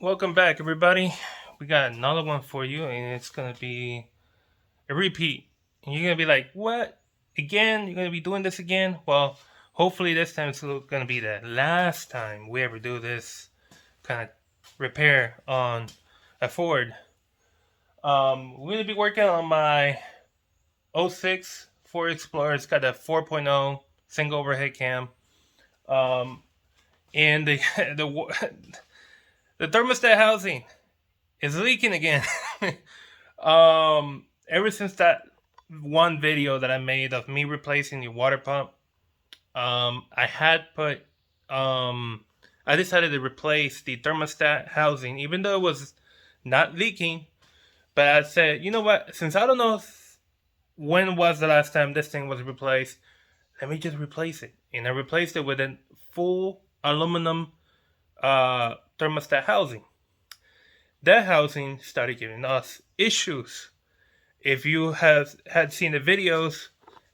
Welcome back, everybody. We got another one for you, and it's gonna be a repeat. And you're gonna be like, "What? Again? You're gonna be doing this again?" Well, hopefully this time it's gonna be the last time we ever do this kind of repair on a Ford. We're gonna be working on my '06 Ford Explorer. It's got a 4.0 single overhead cam. And the the thermostat housing is leaking again. Ever since that one video that I made of me replacing the water pump, I had put, I decided to replace the thermostat housing, even though it was not leaking. But I said, you know what? Since I don't know when was the last time this thing was replaced, let me just replace it. And I replaced it with a full aluminum thermostat housing. That housing started giving us issues. If you have had seen the videos,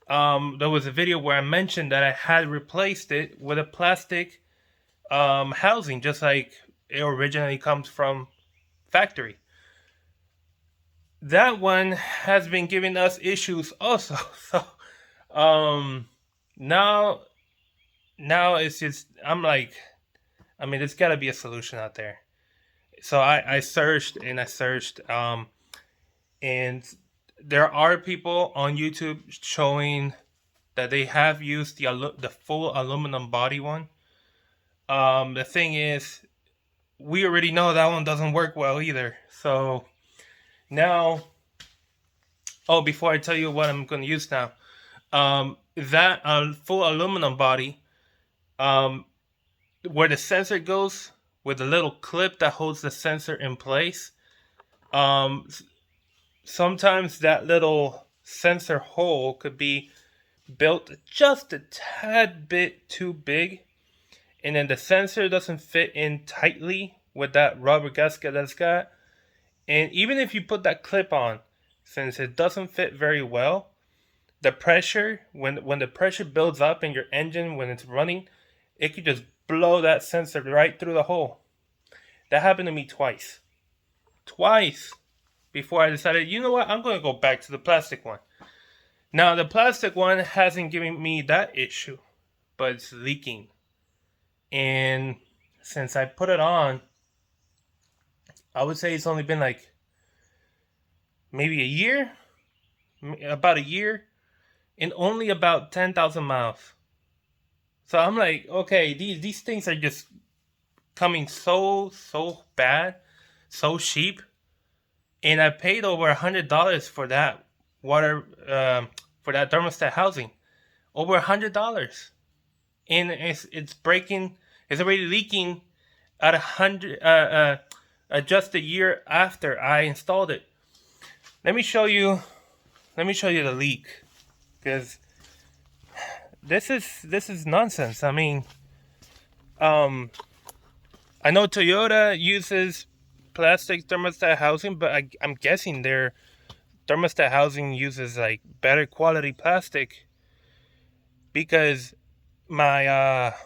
there was a video where I mentioned that I had replaced it with a plastic housing, just like it originally comes from factory. That one has been giving us issues also. So now it's just, I'm like, I mean, there's got to be a solution out there. So I searched and I searched, and there are people on YouTube showing that they have used the full aluminum body one. The thing is, we already know that one doesn't work well either. So now, before I tell you what I'm going to use now, that full aluminum body, where the sensor goes, with the little clip that holds the sensor in place, sometimes that little sensor hole could be built just a tad bit too big, and then the sensor doesn't fit in tightly with that rubber gasket that's got. And even if you put that clip on, since it doesn't fit very well, the pressure, when the pressure builds up in your engine when it's running, it could just blow that sensor right through the hole. That happened to me twice before I decided, you know what, I'm going to go back to the plastic one. Now, the plastic one hasn't given me that issue, but it's leaking. And since I put it on, I would say it's only been like maybe a year, about a year, and only about 10,000 miles. So I'm like, okay, these things are just coming so bad, so cheap, and I paid over $100 for that water, for that thermostat housing, over $100, and it's breaking. It's already leaking at 100. Just a year after I installed it. Let me show you the leak, because this is nonsense. I mean, I know Toyota uses plastic thermostat housing, but I'm guessing their thermostat housing uses like better quality plastic, because my our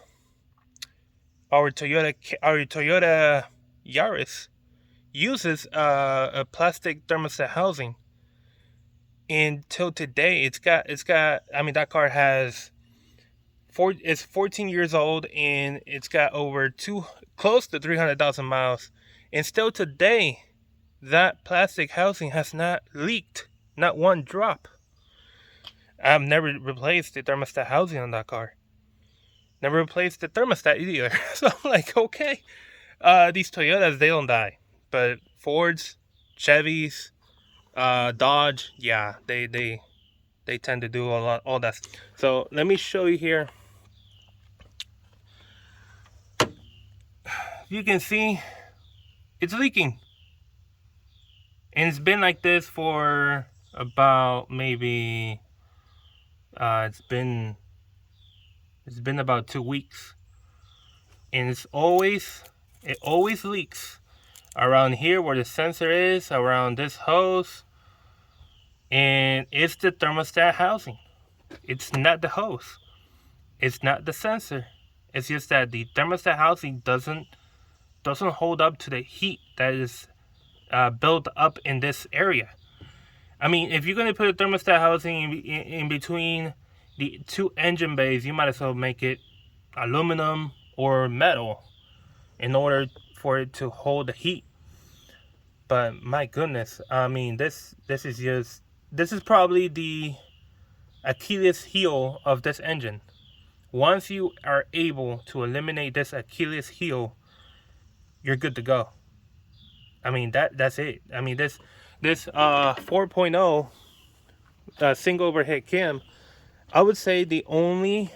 Toyota Yaris uses a plastic thermostat housing. Until today, it's got. I mean, that car it's 14 years old, and it's got over close to 300,000 miles. And still today, that plastic housing has not leaked, not one drop. I've never replaced the thermostat housing on that car. Never replaced the thermostat either. So I'm like, okay, these Toyotas, they don't die, but Fords, Chevys, Dodge, yeah, they tend to do all that. So let me show you here. You can see it's leaking, and it's been like this for about maybe it's been about 2 weeks, and it always leaks around here where the sensor is, around this hose, and it's the thermostat housing. It's not the hose, it's not the sensor. It's just that the thermostat housing doesn't doesn't hold up to the heat that is built up in this area. I mean, if you're going to put a thermostat housing in between the two engine bays, you might as well make it aluminum or metal in order for it to hold the heat. But my goodness, I mean, this is probably the Achilles heel of this engine. Once you are able to eliminate this Achilles heel, you're good to go. I mean, that's it. I mean, this 4.0 single overhead cam, I would say the only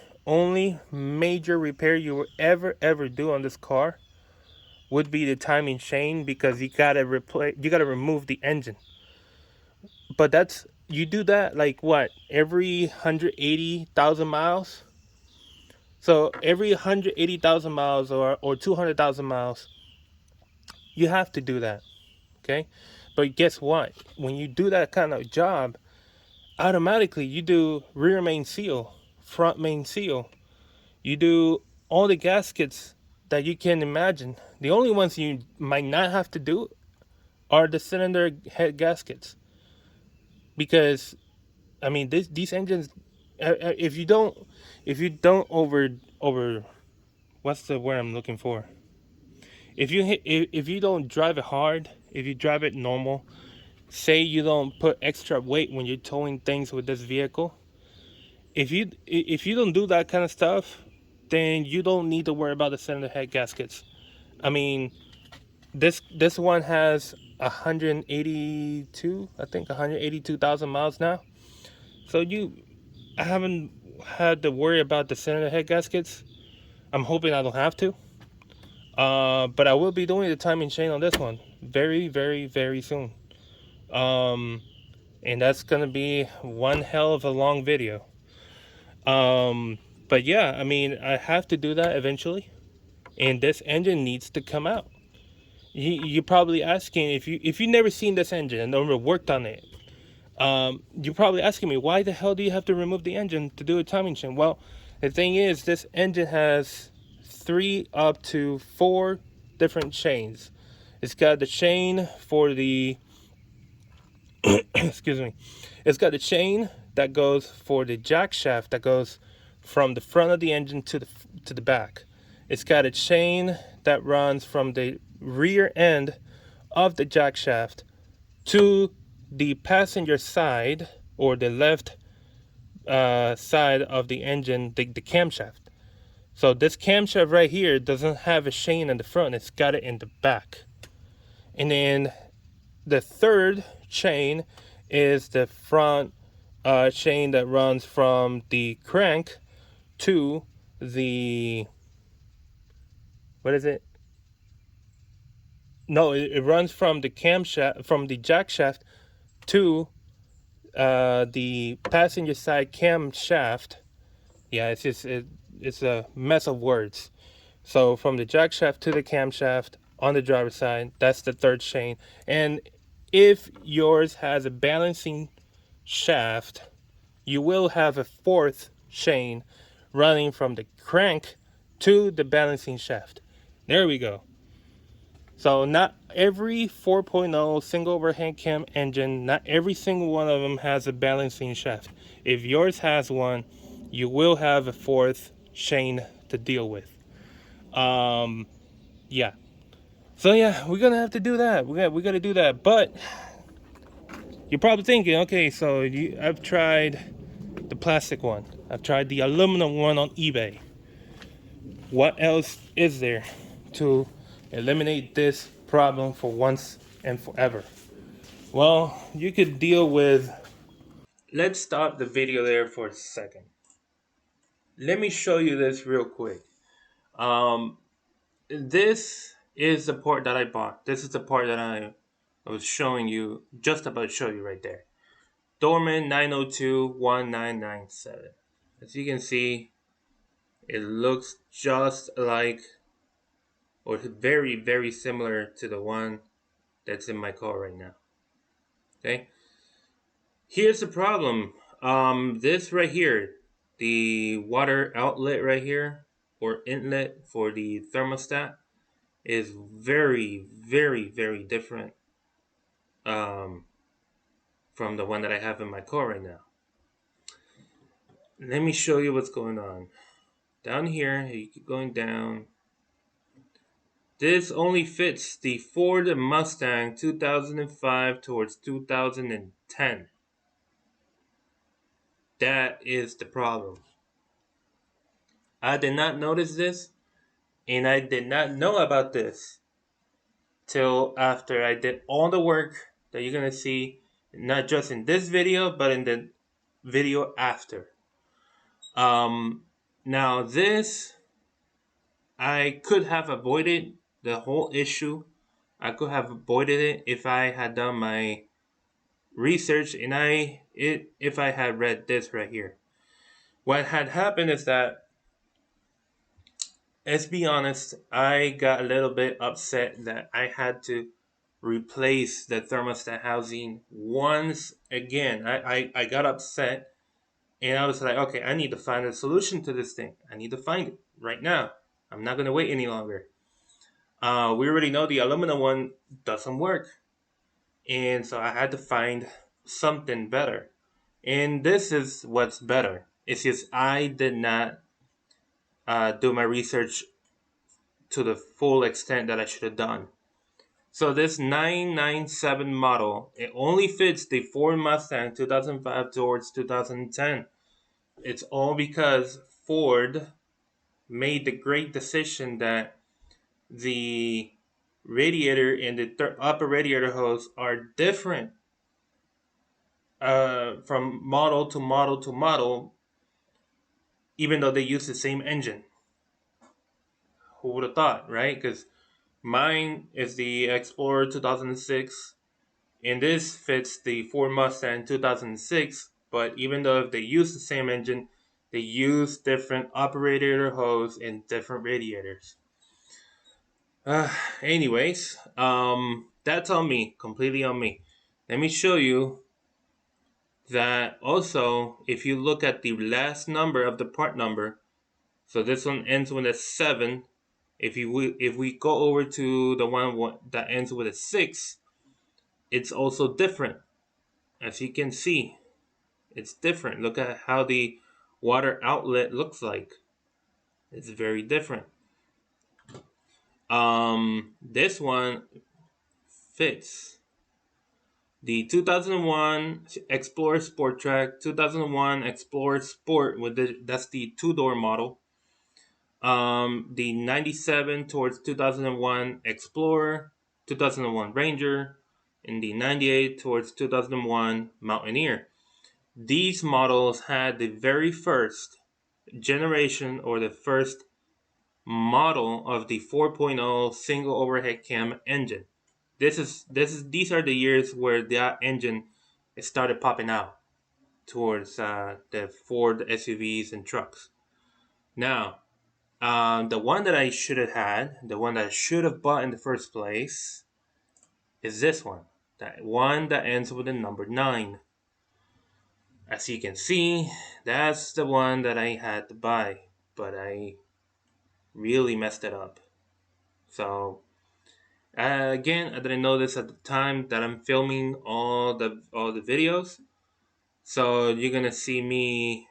major repair you will ever do on this car would be the timing chain, because you gotta remove the engine. But you do that like what, every 180,000 miles? So every 180,000 miles or 200,000 miles, you have to do that. Okay? But guess what? When you do that kind of job, automatically you do rear main seal, front main seal. You do all the gaskets that you can imagine. The only ones you might not have to do are the cylinder head gaskets. Because I mean, these engines, if you don't over what's the word I'm looking for? If you don't drive it hard, if you drive it normal, say you don't put extra weight when you're towing things with this vehicle, if you don't do that kind of stuff, then you don't need to worry about the cylinder head gaskets. I mean, this one has 182,000 miles now. So I haven't had to worry about the cylinder head gaskets. I'm hoping I don't have to. But I will be doing the timing chain on this one very, very, very soon. And that's gonna be one hell of a long video. But yeah, I mean, I have to do that eventually, and this engine needs to come out. You're probably asking, if you never seen this engine and never worked on it, you're probably asking me, why the hell do you have to remove the engine to do a timing chain? Well, the thing is, this engine has 3 up to 4 different chains. It's got the chain for the excuse me. It's got the chain that goes for the jack shaft that goes from the front of the engine to the back. It's got a chain that runs from the rear end of the jack shaft to the passenger side, or the left side of the engine, the camshaft. So this camshaft right here doesn't have a chain in the front, it's got it in the back. And then the third chain is the front chain that runs from the crank to the, what is it? No, it runs from the camshaft, from the jack shaft to the passenger side camshaft. Yeah, it's a mess of words. So from the jack shaft to the camshaft on the driver's side, that's the third chain. And if yours has a balancing shaft, you will have a fourth chain running from the crank to the balancing shaft. There we go. So not every 4.0 single overhead cam engine, not every single one of them has a balancing shaft. If yours has one, you will have a fourth chain to deal with. Yeah. So yeah, we're gonna have to do that. We gotta do that. But you're probably thinking, okay, so I've tried the plastic one. I've tried the aluminum one on eBay. What else is there to eliminate this problem for once and forever? Well, you could deal with... Let's stop the video there for a second. Let me show you this real quick. This is the part that I bought. This is the part that I was showing you, just about to show you right there. Dorman 9021997. As you can see, it looks just like, or very, very similar to the one that's in my car right now. Okay. Here's the problem. This right here, the water outlet right here, or inlet for the thermostat, is very, very, very different from the one that I have in my car right now. Let me show you what's going on. Down here, you keep going down. This only fits the Ford Mustang 2005 towards 2010. That is the problem. I did not notice this, and I did not know about this till after I did all the work that you're going to see, not just in this video, but in the video after. Now this, I could have avoided the whole issue. I could have avoided it if I had done my research and if I had read this right here. What had happened is that, let's be honest, I got a little bit upset that I had to replace the thermostat housing once again. I got upset and I was like, okay, I need to find a solution to this thing. I need to find it right now. I'm not going to wait any longer. We already know the aluminum one doesn't work. And so I had to find something better. And this is what's better. It's just I did not do my research to the full extent that I should have done. So this 997 model, it only fits the Ford Mustang 2005 towards 2010. It's all because Ford made the great decision that the radiator and the upper radiator hose are different from model to model to model, even though they use the same engine. Who would have thought, right? Because mine is the Explorer 2006, and this fits the Ford Mustang 2006. But even though if they use the same engine, they use different upper radiator hose and different radiators. Anyways, that's on me, completely on me. Let me show you that also, if you look at the last number of the part number, so this one ends with a 7. If we go over to the one that ends with a 6, it's also different. As you can see, it's different. Look at how the water outlet looks like. It's very different. This one fits the 2001 Explorer Sport Track, 2001 Explorer Sport that's the 2-door model. The 97 towards 2001 Explorer, 2001 Ranger, and the 98 towards 2001 Mountaineer. These models had the very first generation or the first model of the 4.0 single overhead cam engine. These are the years where that engine started popping out towards the Ford SUVs and trucks. Now, the one that I should have had, the one that I should have bought in the first place, is this one. That one that ends with the number 9. As you can see, that's the one that I had to buy, but I really messed it up. So, again, I didn't know this at the time that I'm filming all the videos. So you're gonna see me,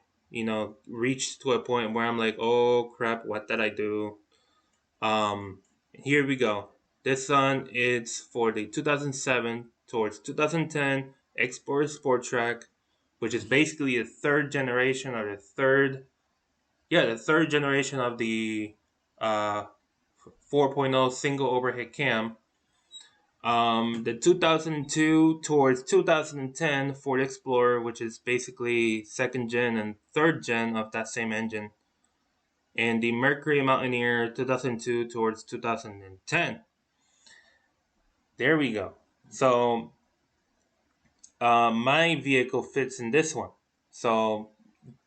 reach to a point where I'm like, oh crap, what did I do? Here we go. This one is for the 2007 towards 2010 Explorer Sport Track, which is basically the third generation or the third generation of the 4.0 single overhead cam. The 2002 towards 2010 Ford Explorer, which is basically second gen and third gen of that same engine, and the Mercury Mountaineer 2002 towards 2010. There we go. So my vehicle fits in this one. So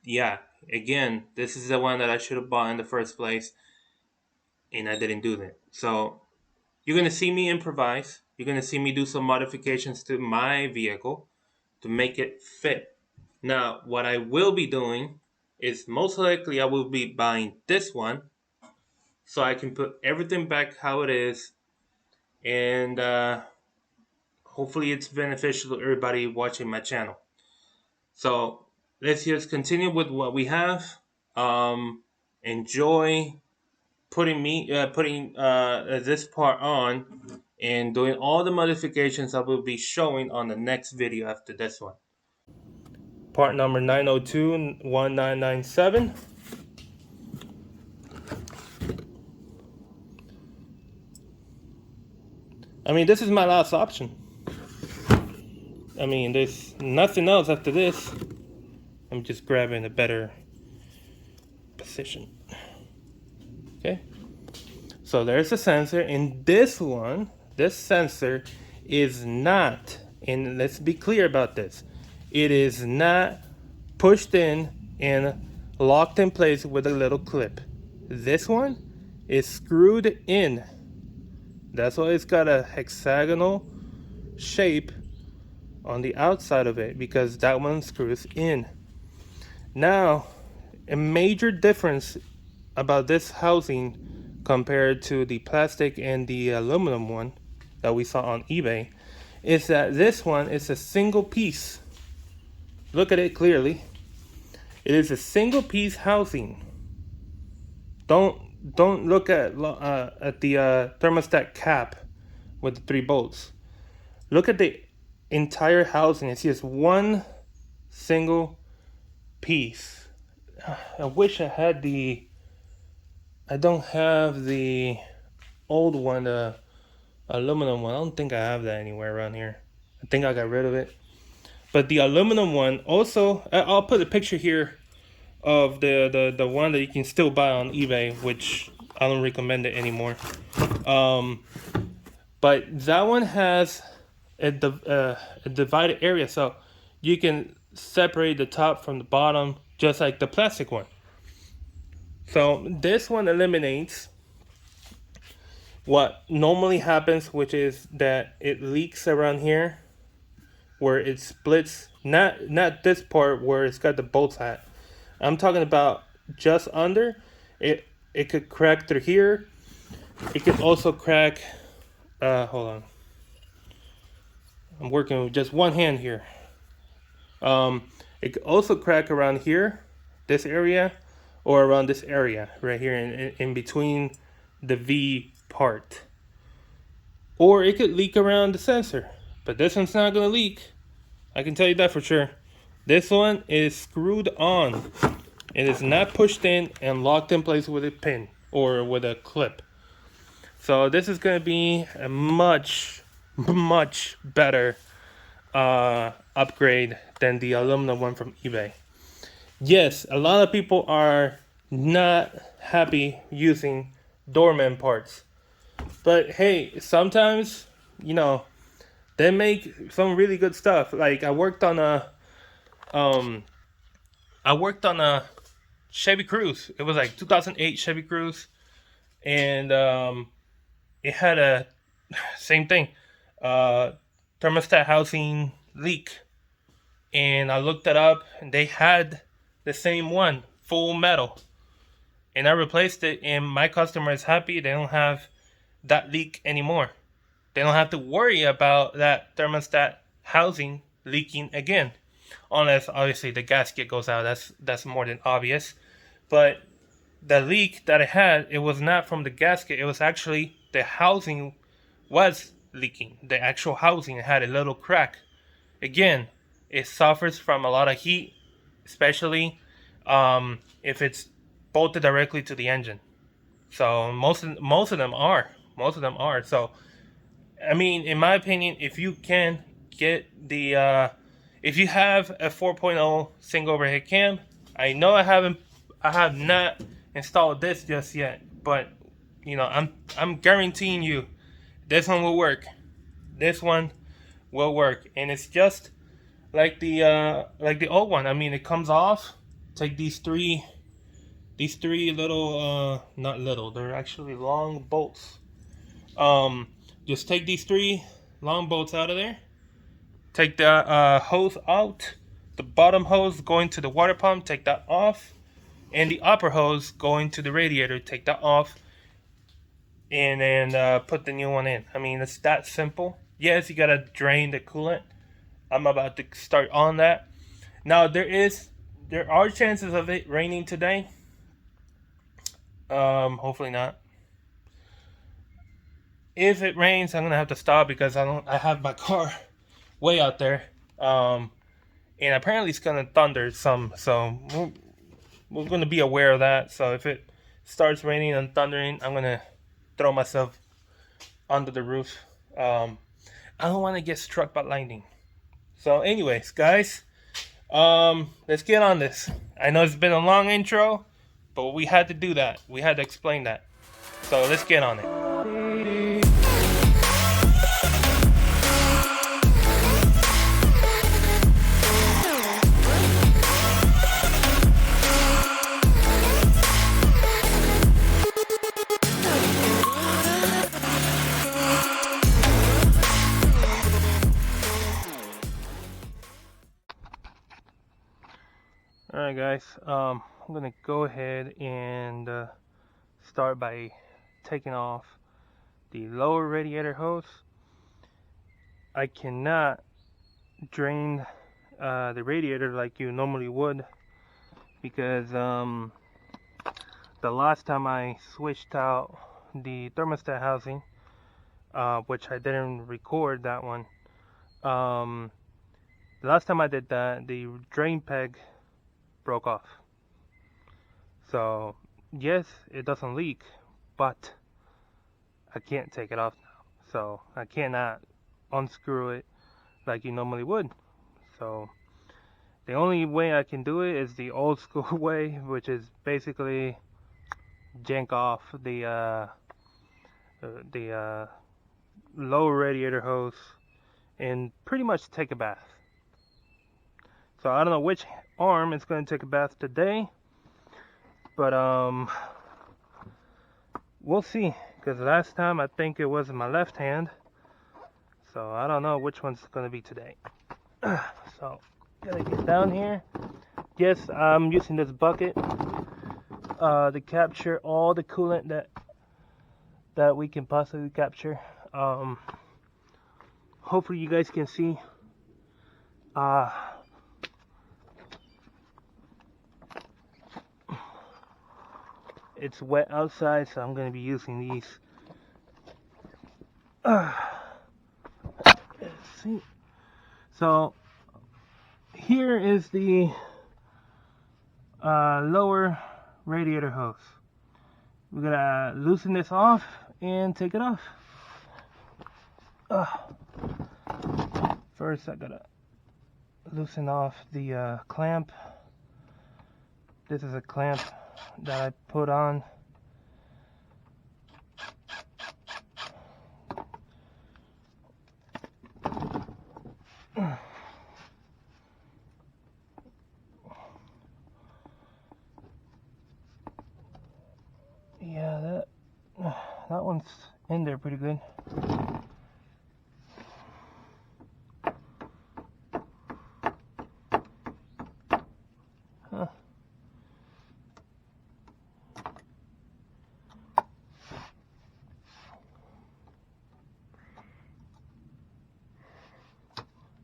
yeah, again, this is the one that I should have bought in the first place, and I didn't do that. So you're going to see me improvise. You're going to see me do some modifications to my vehicle to make it fit. Now, what I will be doing is most likely I will be buying this one. so I can put everything back how it is, and hopefully it's beneficial to everybody watching my channel. So let's just continue with what we have. Enjoy putting this part on and doing all the modifications I will be showing on the next video after this one. Part number 9021997. I mean, this is my last option. I mean, there's nothing else after this. I'm just grabbing a better position. Okay. So there's a sensor, and this sensor is not, and let's be clear about this, it is not pushed in and locked in place with a little clip. This one is screwed in. That's why it's got a hexagonal shape on the outside of it, because that one screws in. Now, a major difference about this housing compared to the plastic and the aluminum one that we saw on eBay is that this one is a single piece. Look at it clearly. It is a single piece housing. Don't look at the thermostat cap with the 3 bolts. Look at the entire housing. It's just one single piece. I wish I had the. I don't have the old one, the aluminum one. I don't think I have that anywhere around here. I think I got rid of it. But the aluminum one also, I'll put a picture here of the one that you can still buy on eBay, which I don't recommend it anymore. But that one has a divided area, so you can separate the top from the bottom, just like the plastic one. So this one eliminates what normally happens, which is that it leaks around here where it splits. Not this part where it's got the bolts at. I'm talking about just under. It could crack through here. It could also crack. Hold on. I'm working with just one hand here. It could also crack around here, this area, or around this area right here in between the V part. Or it could leak around the sensor, but this one's not going to leak. I can tell you that for sure. This one is screwed on. It is not pushed in and locked in place with a pin or with a clip. So this is going to be a much better upgrade than the aluminum one from eBay. Yes, a lot of people are not happy using Dorman parts. But hey, sometimes, you know, they make some really good stuff. Like I worked on a Chevy Cruze. It was like 2008 Chevy Cruze, and it had a same thing, thermostat housing leak. And I looked it up, and they had the same one, full metal. And I replaced it, and my customer is happy. They don't have that leak anymore. They don't have to worry about that thermostat housing leaking again. Unless, obviously, the gasket goes out. That's more than obvious. But the leak that it had, it was not from the gasket. It was actually the housing was leaking. The actual housing had a little crack. Again, it suffers from a lot of heat, especially if it's bolted directly to the engine. So most of them are. So, I mean, in my opinion, if you can get the if you have a 4.0 single overhead cam, I know I have not installed this just yet, but you know, I'm guaranteeing you this one will work. This one will work, and it's just like the old one. I mean, it comes off. Take these three little not little, they're actually long bolts. Just take these 3 long bolts out of there. Take the hose out. The bottom hose going to the water pump, take that off. And the upper hose going to the radiator, take that off. and then put the new one in. I mean, it's that simple. Yes, you gotta drain the coolant. I'm about to start on that. Now there are chances of it raining today. Hopefully not. If it rains, I'm gonna have to stop because I have my car way out there. And apparently it's gonna thunder some, so we're gonna be aware of that. So if it starts raining and thundering, I'm gonna throw myself under the roof. I don't want to get struck by lightning. So, anyways, guys, let's get on this. I know it's been a long intro, but we had to do that. We had to explain that. So let's get on it. Alright guys, I'm going to go ahead and start by taking off the lower radiator hose. I cannot drain the radiator like you normally would because the last time I switched out the thermostat housing, which I didn't record that one, the last time I did that, the drain peg broke off. So yes, it doesn't leak, but I can't take it off now. So I cannot unscrew it like you normally would. So the only way I can do it is the old school way, which is basically jank off the low radiator hose and pretty much take a bath. So I don't know which arm is going to take a bath today, but we'll see, because last time I think it was in my left hand, so I don't know which one's going to be today. So gotta get down here. Yes, I'm using this bucket to capture all the coolant that we can possibly capture. Hopefully you guys can see. It's wet outside, so I'm going to be using these. Let's see. So here is the lower radiator hose. We're gonna loosen this off and take it off. First I gotta loosen off the clamp. This is a clamp that I put on. Yeah, that one's in there pretty good. Huh.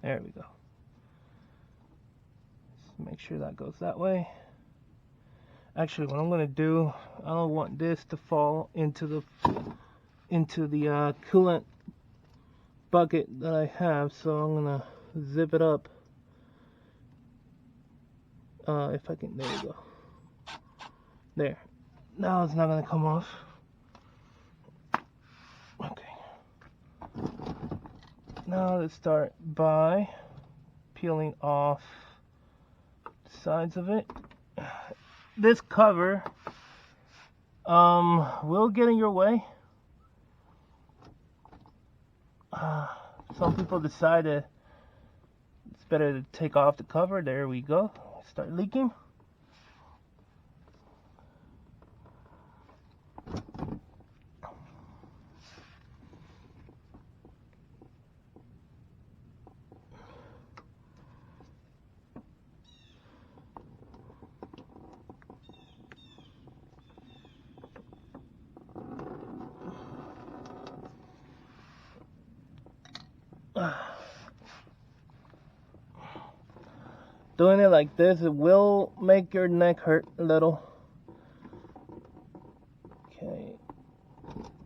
There we go. Let's make sure that goes that way. Actually, what I'm gonna do, I don't want this to fall into the coolant bucket that I have, so I'm gonna zip it up. If I can, there we go. There. Now it's not gonna come off. Okay. Now let's start by peeling off the sides of it. This cover will get in your way. Some people decided it's better to take off the cover. There we go. Start leaking. Doing it like this, it will make your neck hurt a little. Okay,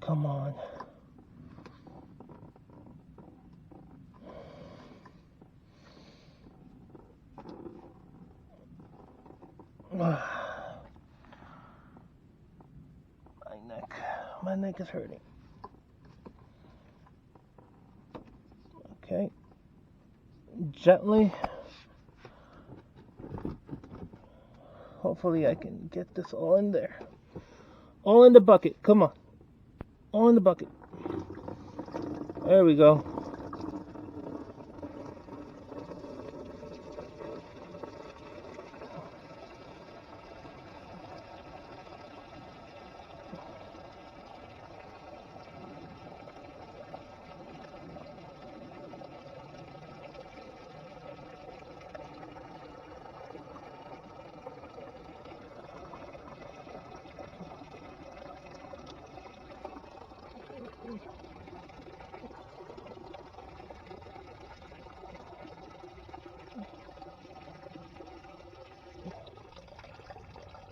come on. My neck is hurting. Okay, gently. Hopefully I can get this all in there. All in the bucket, come on. All in the bucket. There we go.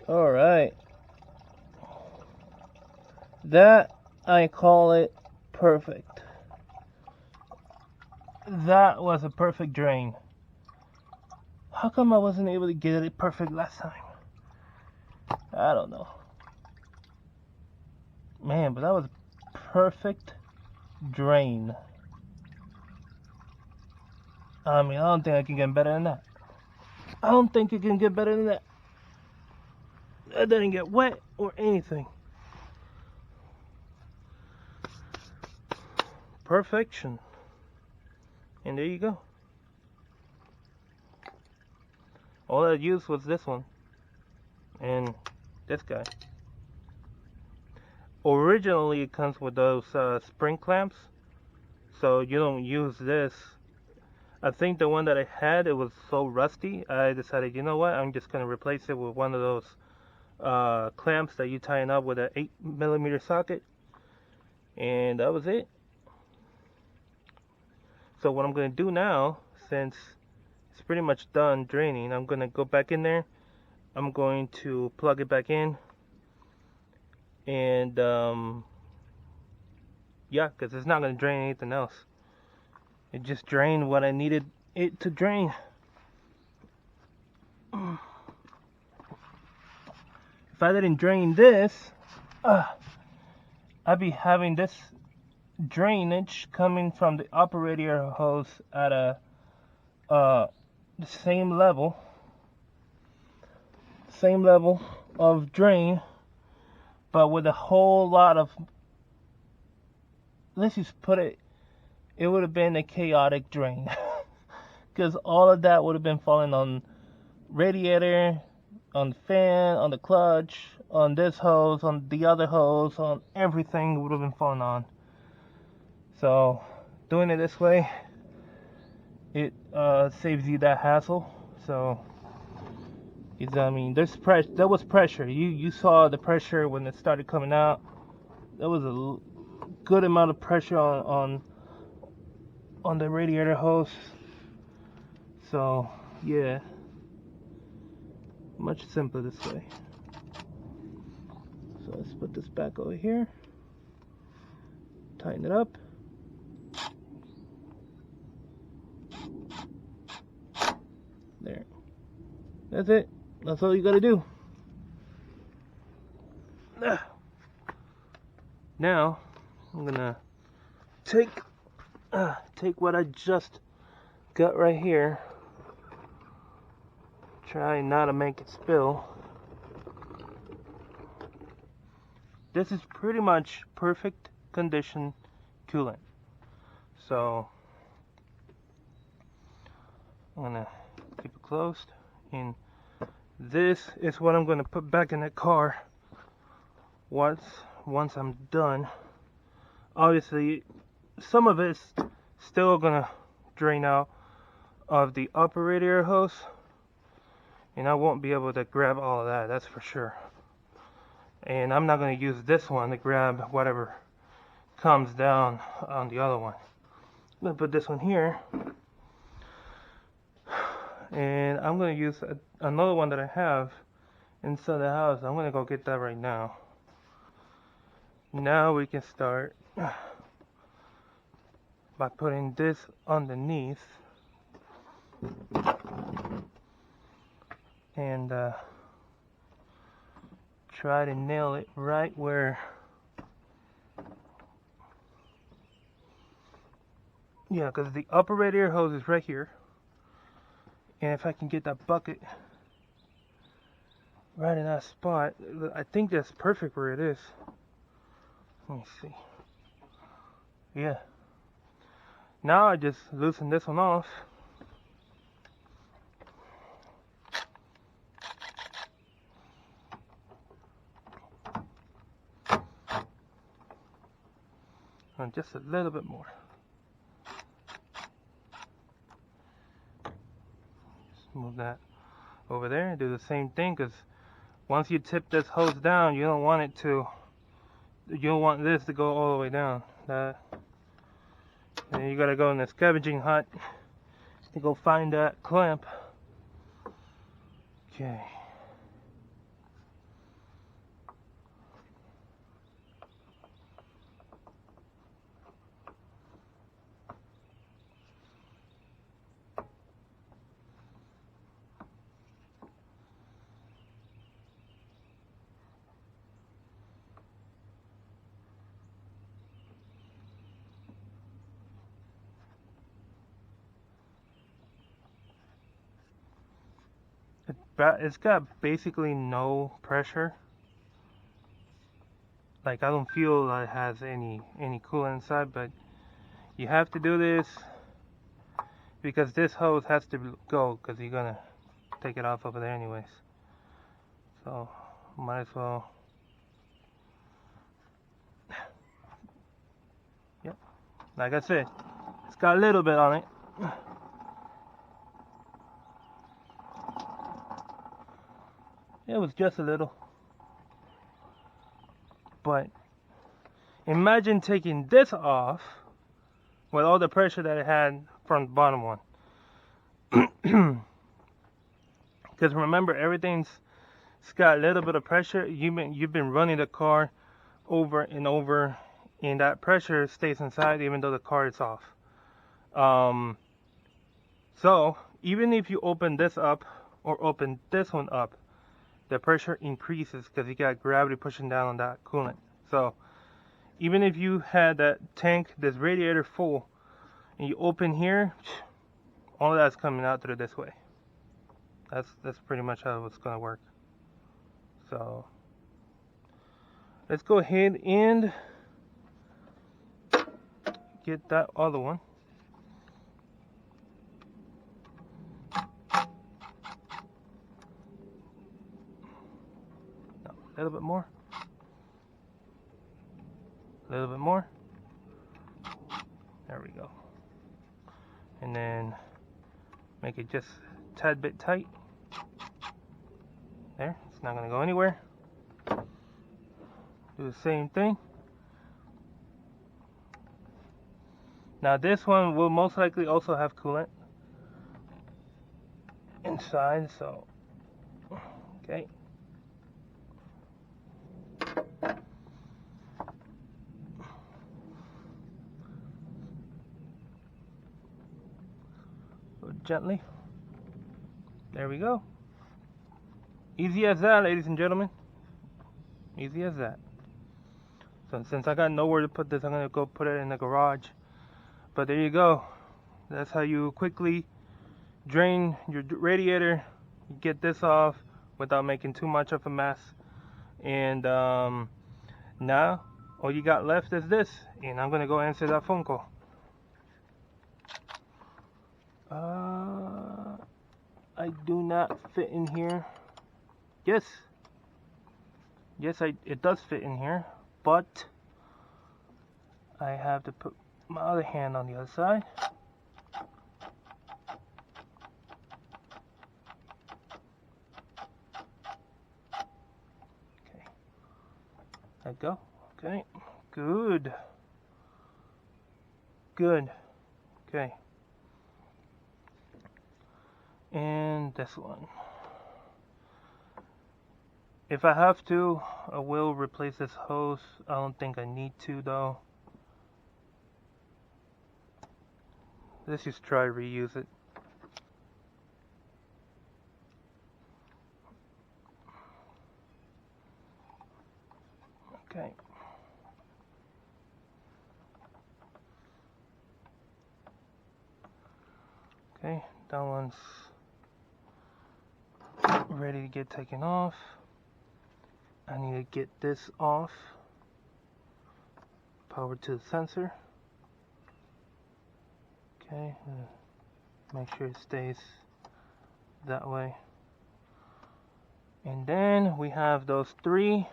All right. That, I call it perfect. That was a perfect drain. How come I wasn't able to get it perfect last time? I don't know. Man, but that was a perfect drain. I mean, I don't think I can get better than that. I don't think you can get better than that. That didn't get wet or anything. Perfection. And there you go. All I used was this one and this guy. Originally it comes with those spring clamps, so you don't use this. I think the one that I had, it was so rusty, I decided, you know what, I'm just going to replace it with one of those clamps that you tighten up with an 8mm socket, and that was it. So what I'm going to do now, since it's pretty much done draining, I'm going to go back in there. I'm going to plug it back in, and yeah, because it's not going to drain anything else. It just drained what I needed it to drain. If I didn't drain this, I'd be having this drainage coming from the operator hose at the same level of drain, but with a whole lot of, let's just put it, it would have been a chaotic drain. Because all of that would have been falling on radiator, on the fan, on the clutch, on this hose, on the other hose, on everything would have been falling on. So doing it this way, it saves you that hassle. So it's, I mean, there's pressure. There was pressure. You saw the pressure when it started coming out. There was a good amount of pressure on the radiator hose. So yeah, much simpler this way. So let's put this back over here, tighten it up. There, that's it. That's all you gotta do. Now I'm gonna take what I just got right here, try not to make it spill. This is pretty much perfect condition coolant. So I'm gonna keep it closed, and this is what I'm gonna put back in the car once I'm done. Obviously some of it's still gonna drain out of the operator hose, and I won't be able to grab all of that, that's for sure. And I'm not going to use this one to grab whatever comes down on the other one. I'm gonna put this one here, and I'm gonna use another one that I have inside the house. I'm gonna go get that right now. Now we can start by putting this underneath and try to nail it right where, yeah, because the upper radiator hose is right here, and if I can get that bucket right in that spot, I think that's perfect where it is. Let me see. Yeah. Now I just loosen this one off. And just a little bit more. Just move that over there and do the same thing, because once you tip this hose down, you don't want this to go all the way down. And you gotta go in the scavenging hut to go find that clamp. Okay. It's got basically no pressure. Like, I don't feel that it has any coolant inside, but you have to do this because this hose has to go, because you're gonna take it off over there anyways. So might as well. Yep, like I said, it's got a little bit on it. It was just a little. But imagine taking this off with all the pressure that it had from the bottom one. Because remember, everything's got a little bit of pressure. You've been running the car over and over, and that pressure stays inside even though the car is off. So even if you open this up or open this one up, the pressure increases because you got gravity pushing down on that coolant. So even if you had that tank, this radiator full, and you open here, all of that's coming out through this way. That's pretty much how it's gonna work. So let's go ahead and get that other one. A little bit more. A little bit more. There we go. And then make it just a tad bit tight. There, it's not gonna go anywhere. Do the same thing. Now this one will most likely also have coolant inside, so okay. Gently. There we go. Easy as that, ladies and gentlemen. Easy as that. So since I got nowhere to put this, I'm gonna go put it in the garage. But there you go. That's how you quickly drain your radiator. You get this off without making too much of a mess. And now all you got left is this, and I'm gonna go answer that phone call. I do not fit in here. Yes, it does fit in here, but I have to put my other hand on the other side. Okay, let go. Okay, good. Okay. And this one. If I have to, I will replace this hose. I don't think I need to though. Let's just try to reuse it. Okay. Okay, that one's ready to get taken off. I need to get this off. Power to the sensor. Okay, make sure it stays that way. And then we have those 3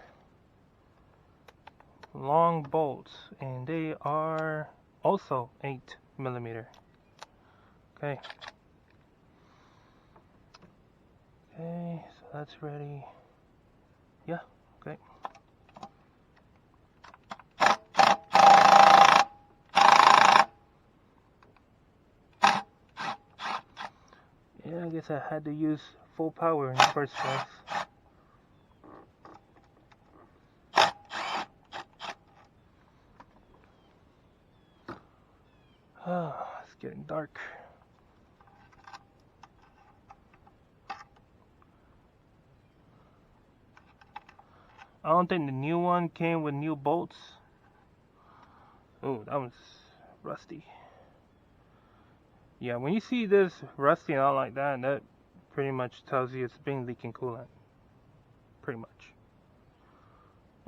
long bolts, and they are also 8mm. Okay. Okay, so that's ready. Yeah, okay. Yeah, I guess I had to use full power in the first place. Oh, it's getting dark. I don't think the new one came with new bolts. Oh, that one's rusty. Yeah, when you see this rusty and all like that, that pretty much tells you it's been leaking coolant. Pretty much.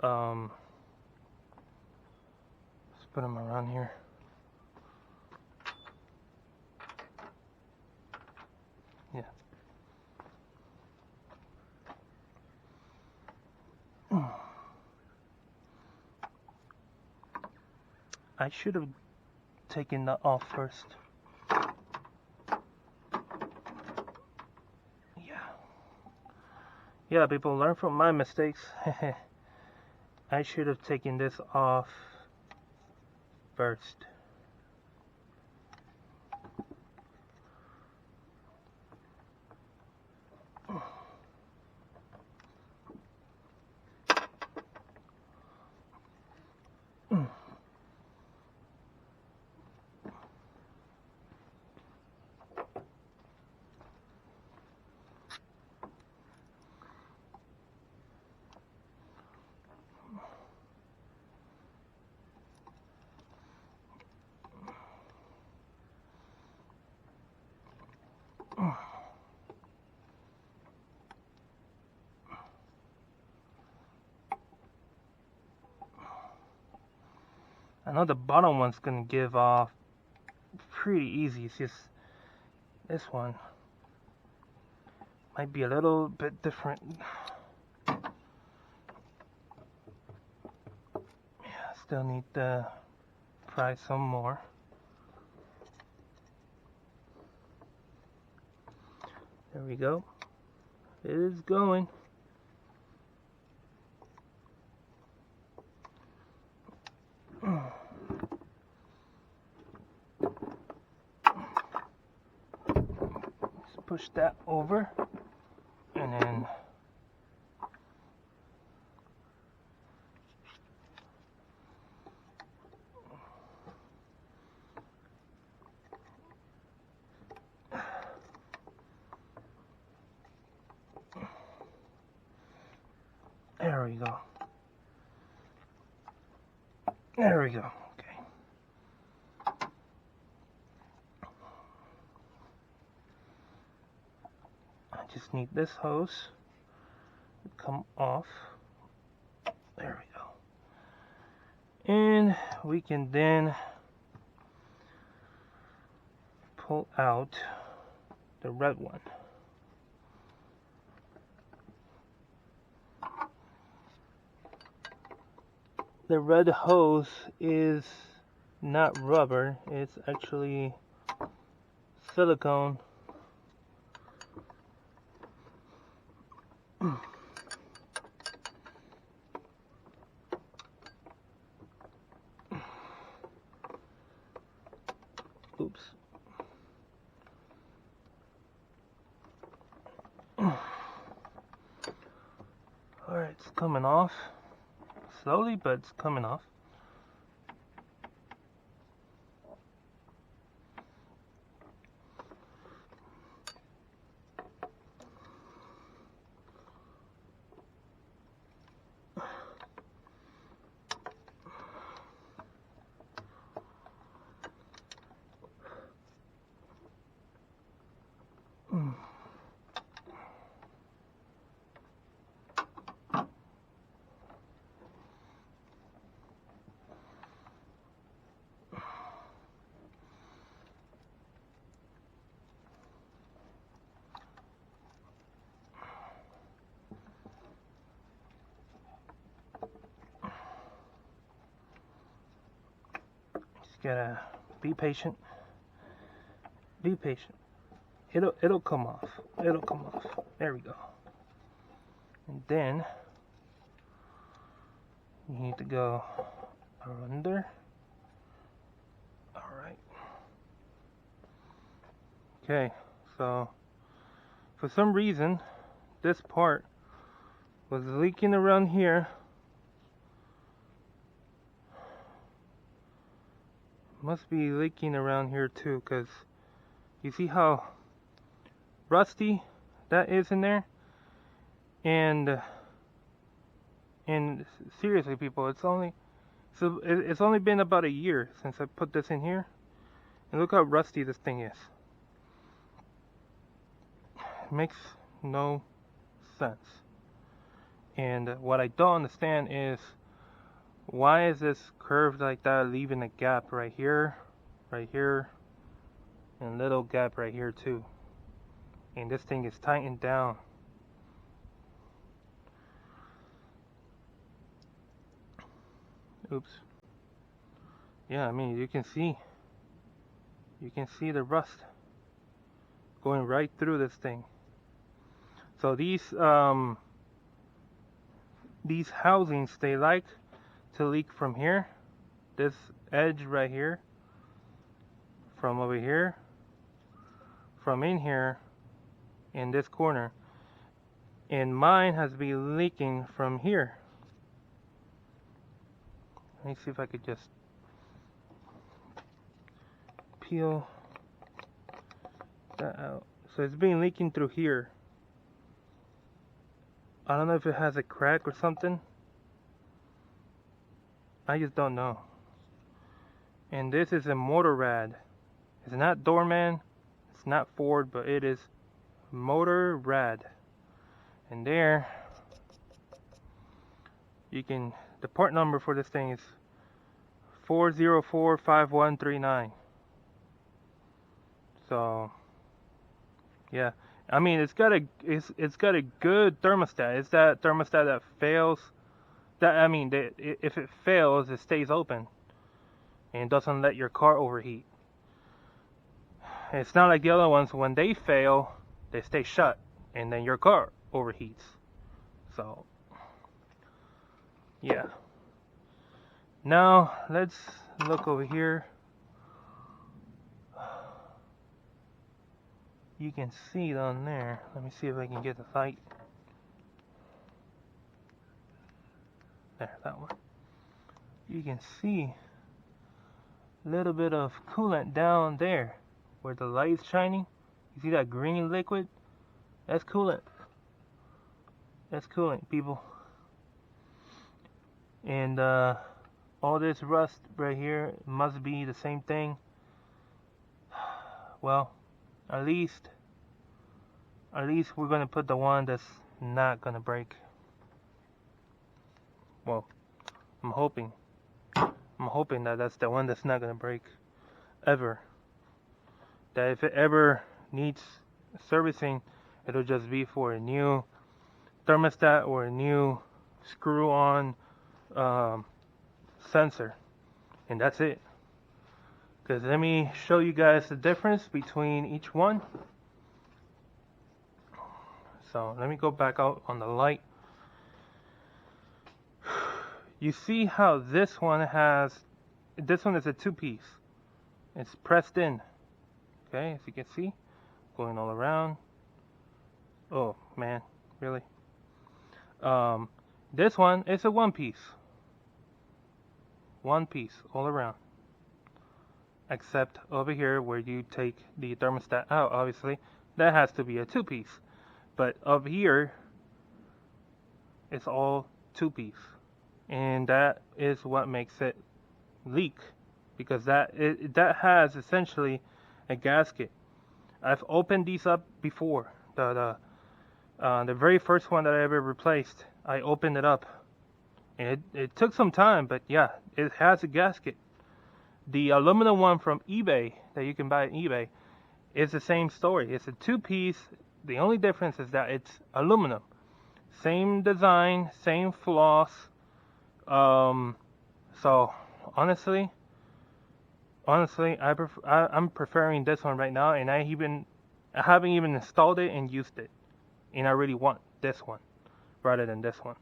Let's put them around here. Yeah. I should have taken that off first. Yeah, people, learn from my mistakes. I should have taken this off first. I know the bottom one's gonna give off pretty easy. It's just this one might be a little bit different. Yeah, still need to pry some more. There we go. It is going. Let's push that over, and then there we go. There we go. Okay. I just need this hose to come off. There we go. And we can then pull out the red one. The red hose is not rubber, it's actually silicone. Oops. coming off slowly, but it's coming off. Just gotta be patient. Be patient. It'll come off. It'll come off. There we go. And then you need to go under. Alright. Okay, so for some reason this part was leaking around here. Must be leaking around here too, because you see how rusty that is in there? And seriously, people, it's only been about a year since I put this in here, and look how rusty this thing is. It makes no sense. And what I don't understand is, why is this curved like that, leaving a gap right here, and a little gap right here too? And this thing is tightened down. Oops. Yeah, I mean, you can see the rust going right through this thing. So these housings, they like to leak from here, this edge right here, from over here, from in here, in this corner, and mine has been leaking from here. Let me see if I could just peel that out. So it's been leaking through here. I don't know if it has a crack or something. I just don't know. And this is a motor rad. It's not Dorman, it's not Ford, but it is motor rad. And there, you can, the part number for this thing is 4045139. So yeah, I mean, it's got a good thermostat. It's that thermostat that fails. If it fails, it stays open and doesn't let your car overheat. It's not like the other ones. When they fail, they stay shut and then your car overheats. So yeah. Now let's look over here. You can see down there. Let me see if I can get the light. There, that one. You can see a little bit of coolant down there where the light is shining. You see that green liquid? That's coolant. That's coolant, people. And all this rust right here must be the same thing. Well, at least we're gonna put the one that's not gonna break. Well, I'm hoping that that's the one that's not gonna break ever. That if it ever needs servicing, it'll just be for a new thermostat or a new screw-on sensor, and that's it. Because let me show you guys the difference between each one. So let me go back out on the light. You see how this one is a 2-piece. It's pressed in. Okay, as you can see, going all around. Oh man, really? This one is a one piece all around, except over here where you take the thermostat out. Obviously that has to be a two piece, but over here it's all two piece, and that is what makes it leak, because that has essentially a gasket. I've opened these up before. The very first one that I ever replaced, I opened it up, and it took some time, but yeah, it has a gasket. The aluminum one from eBay that you can buy on eBay is the same story. It's a two piece. The only difference is that it's aluminum. Same design, same flaws. So honestly, I'm preferring this one right now, and I haven't even installed it and used it, and I really want this one rather than this one.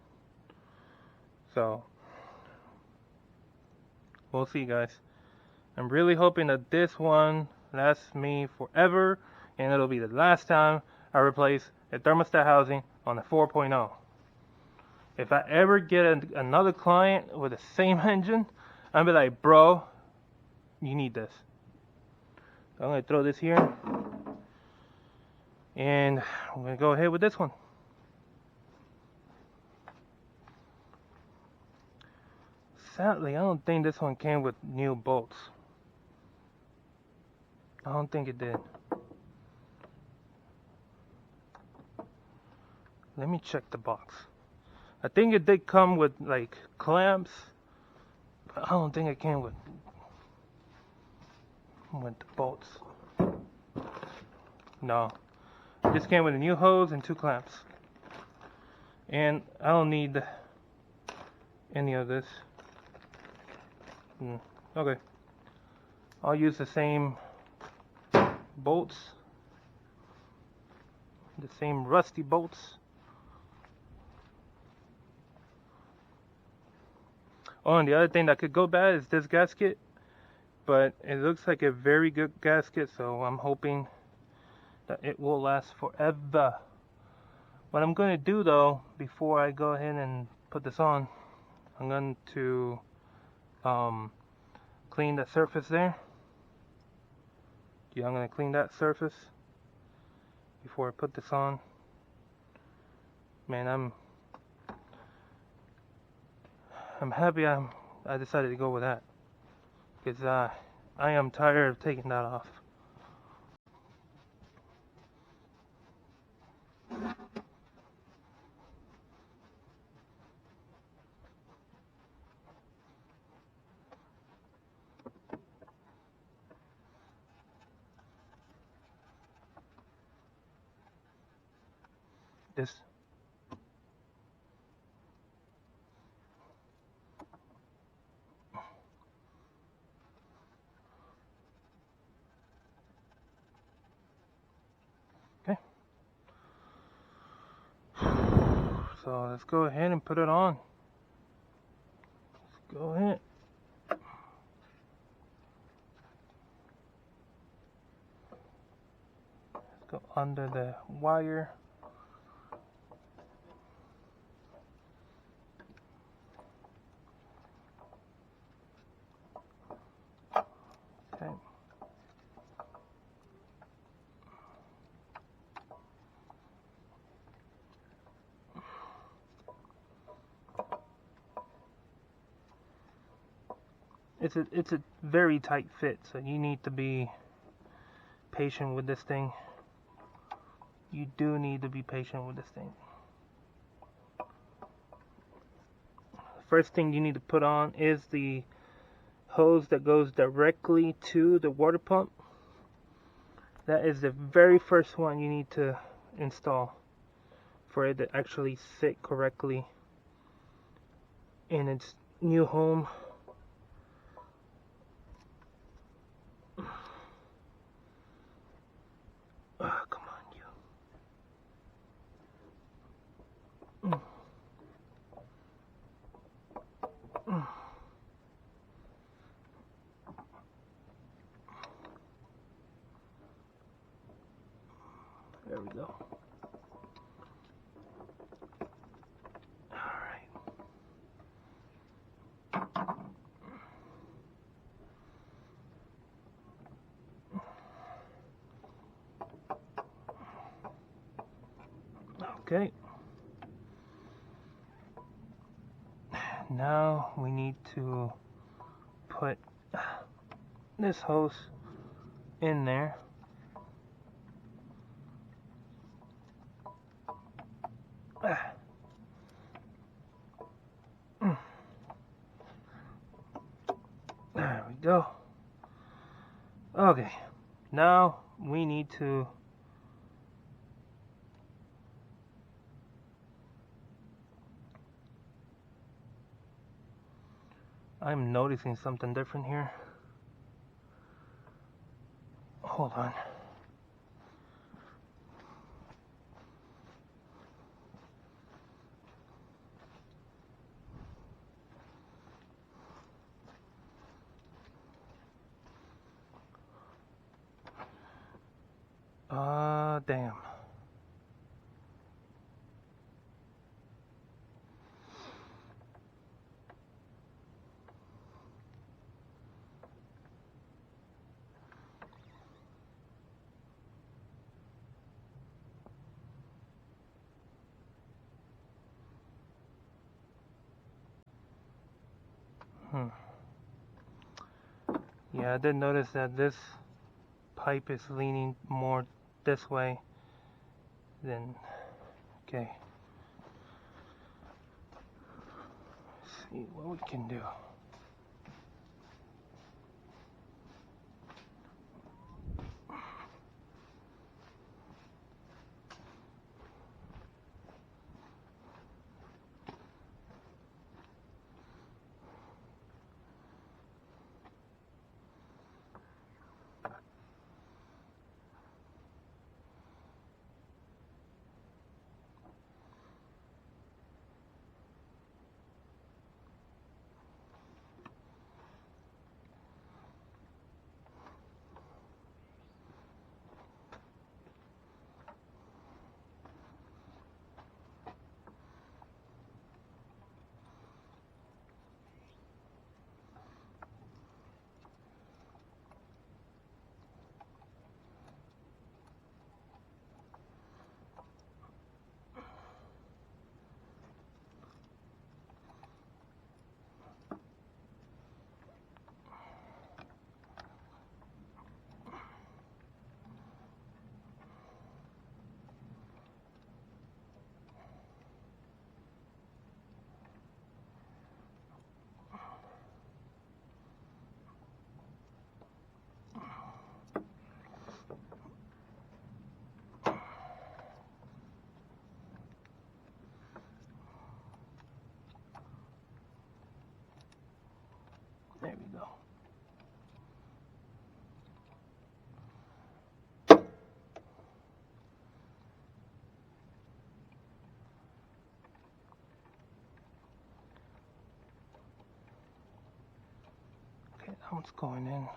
So we'll see, guys. I'm really hoping that this one lasts me forever, and it'll be the last time I replace a thermostat housing on the 4.0. If I ever get another client with the same engine, I'll be like, bro, you need this. I'm going to throw this here, and I'm going to go ahead with this one. Sadly, I don't think this one came with new bolts. I don't think it did. Let me check the box. I think it did come with like clamps, but I don't think it came with the bolts. No, it just came with a new hose and two clamps. And I don't need any of this. Okay, I'll use the same bolts, the same rusty bolts. Oh, and the other thing that could go bad is this gasket, but it looks like a very good gasket, so I'm hoping that it will last forever. What I'm going to do though, before I go ahead and put this on, I'm going to clean the surface there. Yeah, I'm going to clean that surface before I put this on. Man, I'm happy I decided to go with that, because I am tired of taking that off. This. Okay. So let's go ahead and put it on. Let's go ahead. Let's go under the wire. Okay. It's a very tight fit, so you need to be patient with this thing. You do need to be patient with this thing. First thing you need to put on is the hose that goes directly to the water pump. That is the very first one you need to install for it to actually sit correctly in its new home. Oh, come on, you. There we go. Alright. Okay. Now we need to put this hose in there. There we go. Okay, now we need to I'm noticing something different here. Hold on. Damn. Yeah, I did notice that this pipe is leaning more this way than... Okay. Let's see what we can do. There we go. Okay, that one's going in.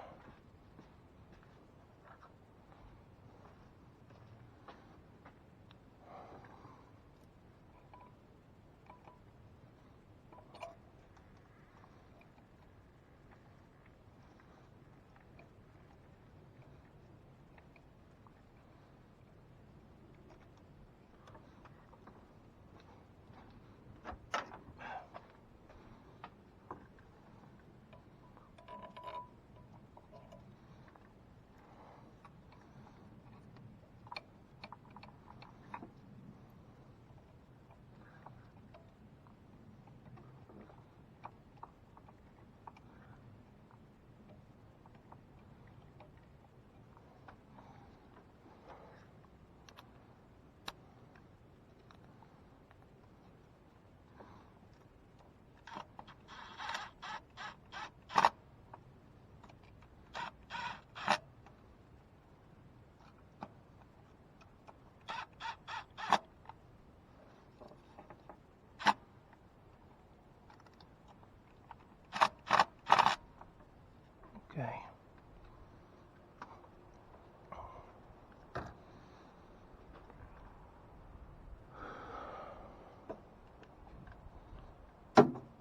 Okay.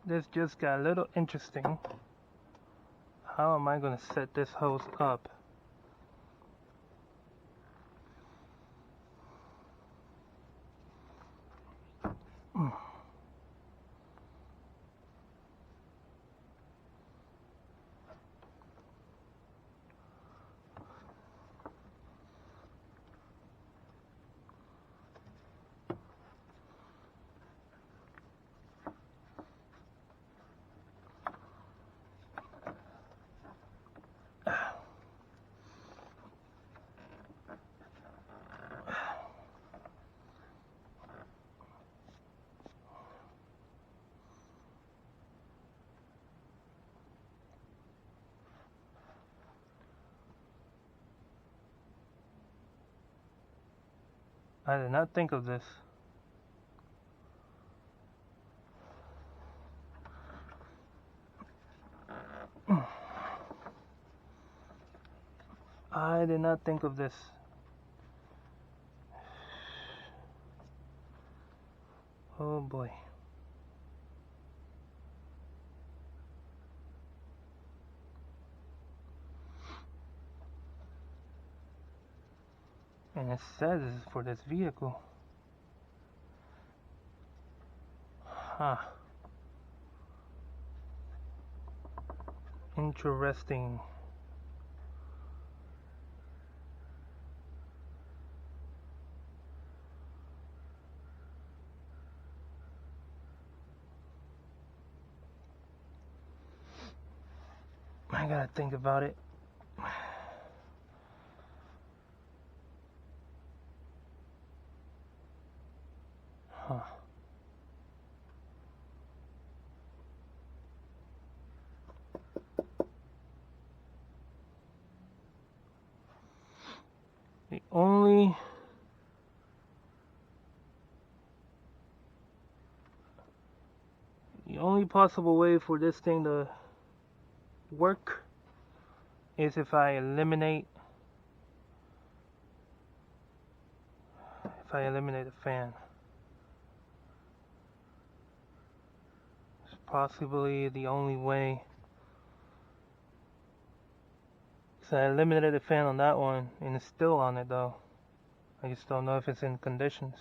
This just got a little interesting. How am I going to set this hose up? I did not think of this. I did not think of this. Oh boy. And it says this is for this vehicle. Huh. Interesting. I gotta think about it. Huh. The only possible way for this thing to work is if I eliminate the fan. It's possibly the only way. So I eliminated the fan on that one, and it's still on it though. I just don't know if it's in conditions.